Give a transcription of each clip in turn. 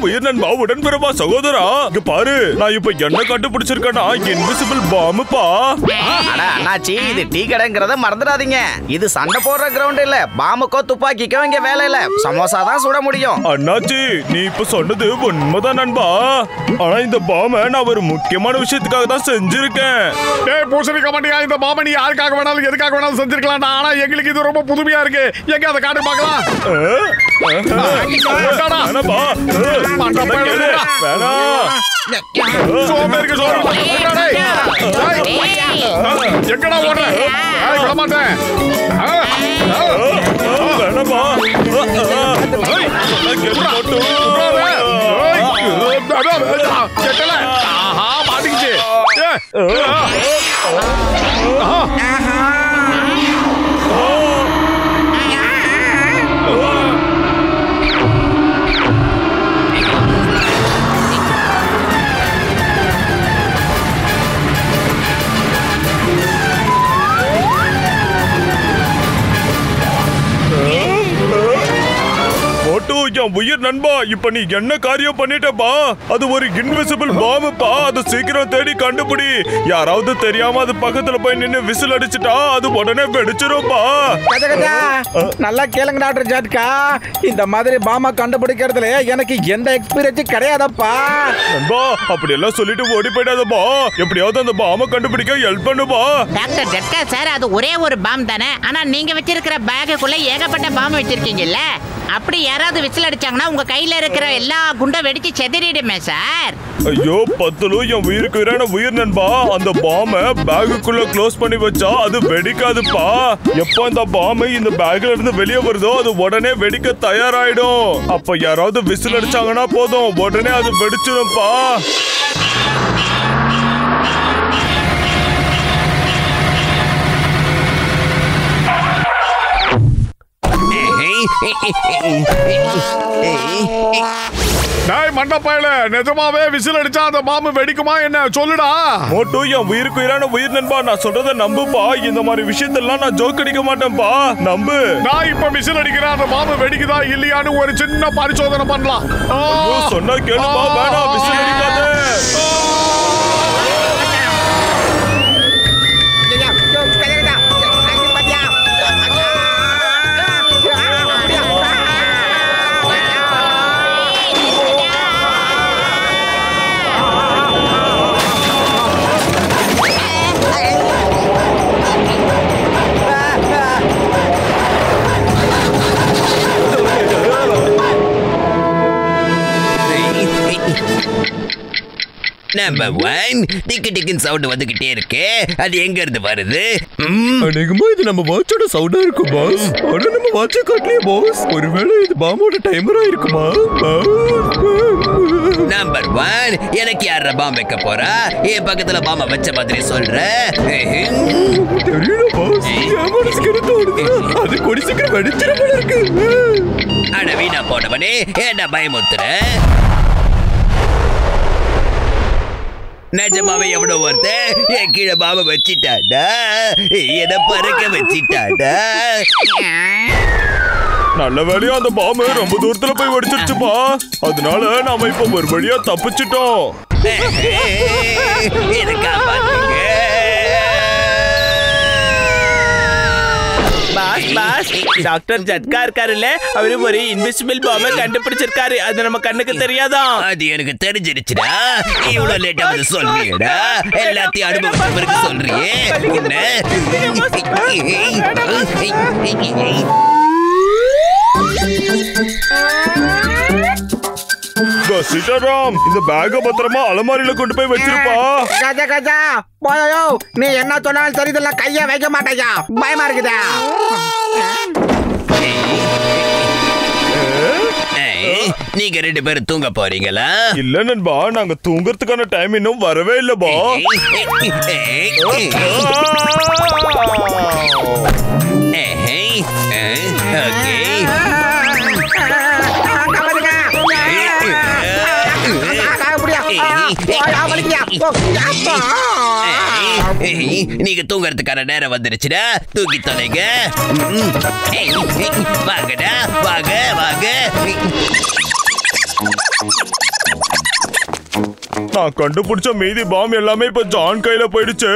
உயிர் நண்பா உடன்பிறப்பா சகோதரா இங்க பாரு நான் இப்ப என்ன கண்டுபிடிச்சிருக்கேன்னா இன்விசிபிள் பாம்புப்பா. அண்ணாச்சி இது டீ கடைங்கிறத மறந்துடாதீங்க. இது சண்டை போடுற கிரவுண்ட் இல்ல. பாம்புக்கோ துப்பாக்கிக்கோ இங்க வேலை இல்ல. சமோசா தான் சுட முடியும். அண்ணாச்சி நீ இப்ப சொன்னது உண்மைதான் நண்பா. ஆனா இந்த பாம்பை நான் ஒரு முக்கியமான விஷயத்துக்காக தான் செஞ்சிருக்கேன். பூசணிக்க மாட்டியா இந்த பாம்பை நீ யாருக்காக வேணாலும் எதுக்காக வேணாலும் செஞ்சிருக்கலாம். ஆனா எங்களுக்கு இது ரொம்ப புதுமையா இருக்கு. எங்க அதை காட்டு பார்க்கலாம். எங்கடா ஓடுற? விட மாட்டேன். மாட்டிக்கிச்சு. உயிர் நண்பா இப்ப நீ என்ன காரியம் பண்ணிட்டப்பா? அது ஒரு இன்விசிபிள் பாம்புப்பா. அது சீக்கிரம் தேடி கண்டுபிடி. யாராவது தெரியாம அது பக்கத்துல போய் நின்னு விசில் அடிச்சுட்டா அது உடனே வெடிச்சிரும்பா. நல்லா கேளுங்க டாக்டர் ஜட்கா. இந்த மாதிரி பாம்பை கண்டுபிடிக்கிறதுல எனக்கு எந்த எக்ஸ்பீரியன்ஸ் கிடையாதப்பா. நண்பா அப்படி எல்லாம் சொல்லிட்டு ஓடி போயிடாதப்பா. எப்படியாவது அந்த பாம்பை கண்டுபிடிக்க ஹெல்ப் பண்ணுப்பா. டாக்டர் ஜட்கா சார் அது ஒரே ஒரு பாம்பு தானே. ஆனா நீங்க வச்சிருக்கிற பேக்குக்குள்ள ஏகப்பட்ட பாம்பு வச்சிருக்கீங்கல்ல. அப்படி யாராவது விசில் அடிச்சாங்கன்னா உங்க கையில இருக்கிற எல்லா குண்டை வெடிச்சு செதறிடுமே சார். ஐயோ பத்துலு என் உயிருக்கு உயிர் நண்பா. அந்த பாம்பை பேக்குக்குள்ள க்ளோஸ் பண்ணி வச்சா அது வெடிக்காதுப்பா. எப்போ அந்த பாம்பு இந்த பேக்ல இருந்து வெளியே வருதோ அது உடனே வெடிக்க தயாராயிடும். அப்ப யாராவது விசில் அடிச்சாங்கன்னா போதும் உடனே அது வெடிச்சிடும்பா. மண்டப்பையில நிஜமாவே விசில் அடிச்சா அந்த பாம்பு வெடிக்குமா என்ன சொல்லுடா. மோட்டு என் உயிருக்கு உயிர் நண்பா. நான் சொல்றத நம்புப்பா. இந்த மாதிரி விஷயத்தெல்லாம் நான் ஜோக் அடிக்க மாட்டேன்பா. நம்பு. நான் இப்ப விசில் அடிக்கிறேன். அந்த பாம்பு வெடிக்குதா இல்லையான்னு ஒரு சின்ன பரிசோதனை பண்ணலாம். சொன்னா கேளுப்பா. வேணாம் விசில் அடிக்காத. நம்பர் 1 டிக்கு டிக்குன்னு சவுண்ட் வந்துகிட்டே இருக்கு. அது எங்க இருந்து வருது? அநேகமா இது நம்ம வாட்சோட சவுண்டா இருக்கும் பாஸ். ஆனா நம்ம வாட்சை காட்டலையே பாஸ். ஒருவேளை இது பாம்போட டைமரா இருக்குமா? நம்பர் 1 எனக்கு யார பாம்பு வைக்க போறா? என் பக்கத்துல பாம்பை வச்ச மாதிரி சொல்ற. தெரியல பாஸ். அது கொடி சீக்கிரம் வெடிச்சிட போல இருக்கு. அட வீணா போனவனே என்ன பயமுத்துற? நிஜமாவே எவ்வளோ ஒருத்தன் என் கீழே பாம்பை வச்சிட்டாடா. என்ன பறக்க வச்சிட்டாடா. நல்ல வேலையா அந்த பாம்பு ரொம்ப தூரத்துல போய் வெடிச்சிருச்சுப்பா. அதனால நாம இப்ப ஒரு வழியா தப்பிச்சிட்டோம். டாக்டர் ஜட்கா இருக்காருல்ல, அவரு ஒரு இன்விசிபிள் பாம்பை கண்டுபிடிச்சிருக்காரு. அது நம்ம கண்ணுக்கு தெரியாதான். அது எனக்கு தெரிஞ்சிருச்சுடா. இவ்வளவு லேட்டா வந்து சொல்றியடா. எல்லாத்தையும் அனுபவத்தை பிறகு சொல்றியே. சீதாராம் இந்த பேக்க பத்திரமா அலமாரியில கொண்டு போய் வச்சிருப்பா. கஜா கஜா போயோ நீ என்ன சொன்னாலும் தெரியுதுல்ல. கைய வைக்க மாட்டேயா. பயமா இருக்குதா? நீங்க 2 பேரும் தூங்க போறீங்களா? இல்ல நண்பா நாங்க தூங்கறதுக்கான டைம் இன்னும் வரவே இல்ல பா. நீங்க தூங்கறதுக்கான நேரம் வந்துருச்சுடா. தூக்கி தொலைங்க. வாங்கடா, வாங்க வாங்க. நான் கண்டுபிடிச்ச மீதி பாம் எல்லாமே இப்ப ஜான் கையில போயிடுச்சு.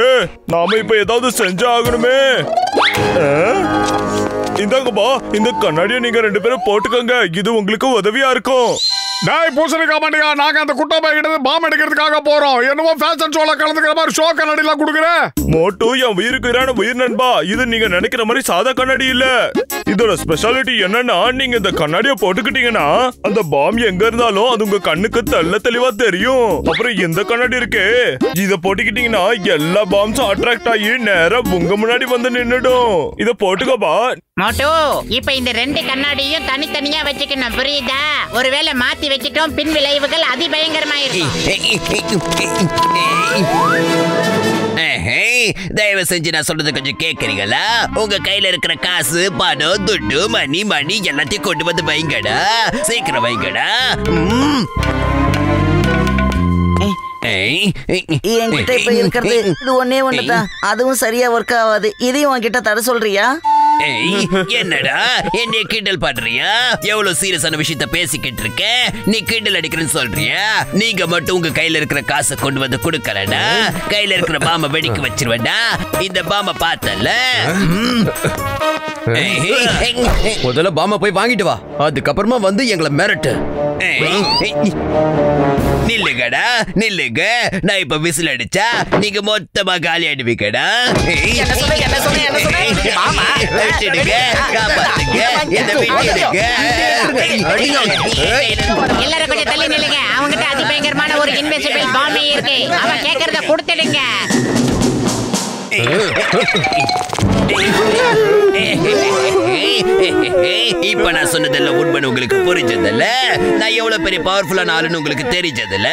நாம இப்ப ஏதாவது செஞ்சு ஆகணுமே. இந்தாங்கப்பா, இந்த கண்ணாடியை நீங்க 2 பேரும் போட்டுக்கோங்க. இது உங்களுக்கு உதவியா இருக்கும். டேய் பூசணிக்கா மாட்டியா, நாங்க அந்த குட்டை பைக்கிட்ட பாம் எடுக்கிறதுக்காக போறோம். என்னமோ ஃபேஷன் ஷோல கலந்துக்கிற மாதிரி ஷோ கண்ணாடிலாம் கொடுக்குற. மோட்டு, என் உயிருக்கு உயிர் நண்பா, இது நீங்க நினைக்கிற மாதிரி சாதா கண்ணாடி இல்ல. இதோட ஸ்பெஷாலிட்டி என்னன்னா, நீங்க இந்த கண்ணாடியை போட்டுக்கிட்டீங்கன்னா அந்த பாம் எங்க இருந்தாலும் அது உங்க கண்ணுக்கு தெளிவா தெரியும். அப்புறம் இந்த கண்ணாடி இருக்கே, இத போட்டுக்கிட்டீங்கன்னா எல்லா பாம்ஸும் அட்ராக்ட் ஆகி நேரா உங்க முன்னாடி வந்து நின்னுடும். இத போட்டுக்கோப்பா. மோட்டு, இப்ப இந்த 2 கண்ணாடியும் தனித்தனியா வச்சுக்கணும், புரியுதா? ஒருவேளை மாத்தி வச்சிட்டோம், பின் விளைவுகள் அதிபயங்கரமாயிருக்கும். தயவு செஞ்சு நான் சொல்றது கொஞ்சம் கேக்குறீங்களா? உங்க கையில இருக்கிற காசு, பணம், துட்டு, மணி எல்லாத்தையும் கொண்டு வந்து வைங்கடா. சீக்கிரம் வைங்கடா. என்கிட்ட இப்ப இருக்கிறது இது ஒன்னே ஒண்ணுதான். அதுவும் சரியா ஒர்க் ஆகாது. இதையும் உன்கிட்ட தர சொல்றியா? என்னடா என்னைய கிண்டல் பண்றியா? எவ்வளவு சீரியஸான விஷயத்த பேசிக்கிட்டு இருக்க, நீ கிண்டல் அடிக்கிறேன்னு சொல்றியா? நீங்க மட்டும் உங்க கையில இருக்கிற காசை கொண்டு வந்து கொடுக்கலடா, கையில இருக்கிற பாம வெடிக்க வச்சிருவேன்டா. இந்த பாம பார்த்தல, முதல்ல பாம போய் வாங்கிட்டு வா, அதுக்கப்புறமா வந்து எங்களை மிரட்டு. நில்லுங்கடா, நில்லுங்க. நான் இப்ப விசில் அடிச்சா நீங்க மொத்தமா காலி ஆயிடுவீங்கடா. எல்லாரும் கொஞ்சம் தள்ளி நில்லுங்க. அவங்கிட்ட அதிபயங்கரமான ஒரு இன்விசிபிள் பாம்பே இருக்கு. அவன் கேக்குறத கொடுத்துடுங்க. இப்ப நான் சொன்னதெல்லாம் உண்மை உங்களுக்கு புரிஞ்சதில்ல? நான் எவ்வளவு பெரிய பவர்ஃபுல்லான ஆளுன்னு உங்களுக்கு தெரிஞ்சதில்ல?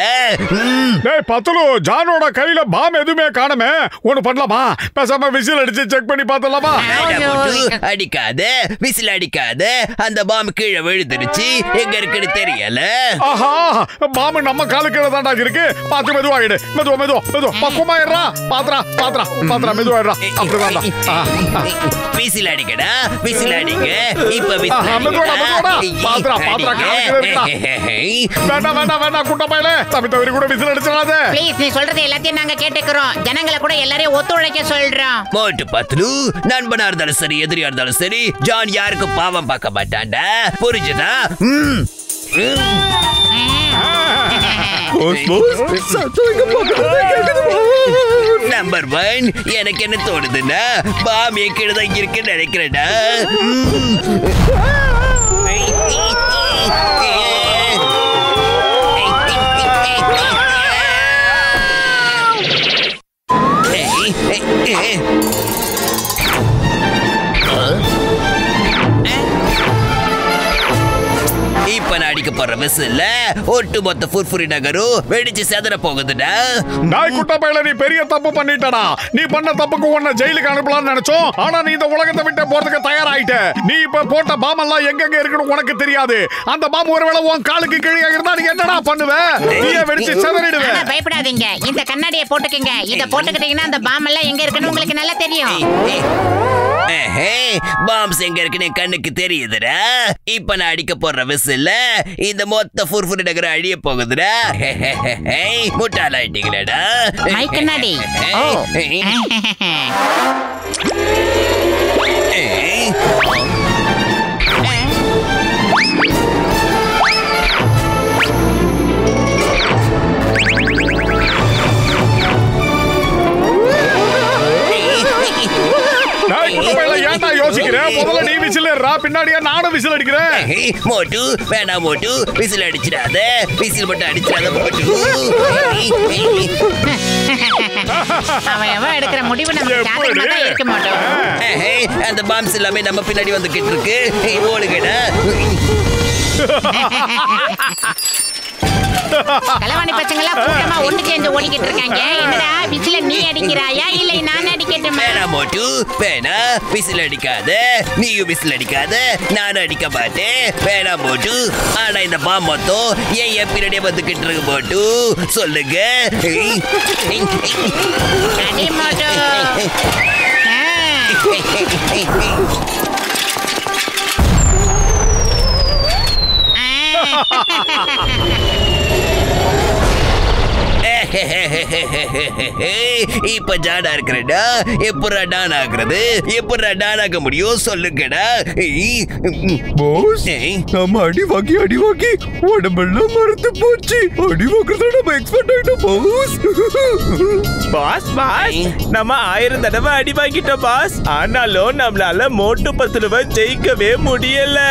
டேய் பத்துலு, ஜானோட கையில பாம் எதுவுமே காணுமே. ஒண்ணு பண்ணலாமா? பேசாம விசில் அடிச்சு செக் பண்ணி பார்த்தலாமா? அடிக்காத, விசில் அடிக்காத. அந்த பாம் கீழே விழுந்துருச்சு, எங்க இருக்குன்னு தெரியல. ஆஹா, பாம் நம்ம காலு கீழே தாண்டா இருக்கு. பாத்து மெதுவாயிடு. மெதுவா பக்குவமாயிடுறா. பாத்திரா மெதுவாயிடுறா. அப்படிதான்டா. விசில் அடிக்கடா, விசில் அடிக்க. இப்ப வேண்டாம் குட்டப்பையில தவிர கூட விசில் அடிச்சிடாத. ப்ளீஸ், நீ சொல்றது எல்லாத்தையும் நாங்க கேட்டுக்கிறோம். ஜனங்களை கூட எல்லாரையும் ஒத்துழைக்க சொல்றோம். மோட்டு பத்லு, நண்பனா இருந்தாலும் சரி, எதிரியா இருந்தாலும் சரி, ஜான் யாருக்கும் பாவம் பார்க்க மாட்டான்டா. புரிஞ்சுதா? நம்பர் 1, எனக்கு என்ன தோணுதுன்னா, பாம் என் கீழே தான் இருக்குன்னு நினைக்கிறேன்டா. இப்ப நான் அடிக்க போற விசில்ல ஒட்டு மொத்த ஃபுர்ஃபுரி நகரும் வெடிச்சு செதற போகுதுடா. நாய் குட்டா பையல, நீ பெரிய தப்பு பண்ணிட்டடா. நீ பண்ண தப்புக்கு உன்னை ஜெயிலுக்கு அனுப்பலாம்னு நினைச்சோம். ஆனா நீ இந்த உலகத்தை விட்டு போறதுக்கு தயாராயிட்ட. நீ இப்ப போட்ட பாம் எல்லாம் எங்கெங்க இருக்குன்னு உனக்கு தெரியாது. அந்த பாம் ஒருவேளை உன் காலுக்கு கீழே இருந்தா நீ என்னடா பண்ணுவ? நீயே வெடிச்சு செதறிடுவ. பயப்படாதீங்க, இந்த கண்ணாடியை போட்டுக்கங்க. இத போட்டுக்கிட்டீங்கன்னா அந்த பாம் எல்லாம் எங்க இருக்குன்னு உங்களுக்கு நல்லா தெரியும். பாம்ஸ் எங்க இருக்குன்னு கண்ணுக்கு தெரியுதுடா. இப்ப நான் அடிக்க போற விசில்ல இந்த மொத்த ஃபுர்ஃபுரி நகரம் அழிய போகுதுடா. முட்டாளாயிட்டீங்களா? மை கண்ணாடி. ஏன்டா யோசிக்கிறேன்? முதல்ல நீ விசில் ஏறா, பின்னாடியே நானும் விசில் அடிக்கிறேன். மோட்டு வேணாம், மோட்டு விசில் அடிச்சிடாத. விசில் மட்டும் அடிச்சிடாத மோட்டு. அவன் எடுக்கிற முடிவு நமக்கு சாதகமா தான் இருக்க மாட்டோம். அந்த பாம்ஸ் எல்லாமே நம்ம பின்னாடி வந்துகிட்டு இருக்கு. ஓடுகடா. கலவாணி பசங்களா கூட்டமா ஒண்ணு சேர்ந்து ஓடிக்கிட்டு இருக்காங்க. என்னடா விசில நீ அடிக்கிறாயா இல்லை நான் அடிக்கட்டுமா? வேணா மோட்டு வேணா, விசில் அடிக்காத, நீயும் விசில் அடிக்காத, நானும் அடிக்க மாட்டேன். வேணா மோட்டு. ஆனா இந்த பாம் மொத்தம் என் பின்னாடியே வந்துகிட்டு இருக்கு மோட்டு. சொல்லுங்க. அடி மோட்டு. இப்ப ஜாடா இருக்கிறடா. எப்படா டான் ஆகுறது? எப்படா டான் ஆக முடியும் சொல்லுங்கடா. பாஸ், நம்ம அடி வாங்கி உடம்பெல்லாம் மறந்து போச்சு. அடி வாங்குறத நம்ம எக்ஸ்பெக்ட் ஆயிட்டோம் பாஸ். பாஸ், நம்ம 1000 தடவை அடி வாங்கிட்டோம் பாஸ். ஆனாலும் நம்மளால மோட்டு 10 தடவை ஜெயிக்கவே முடியல.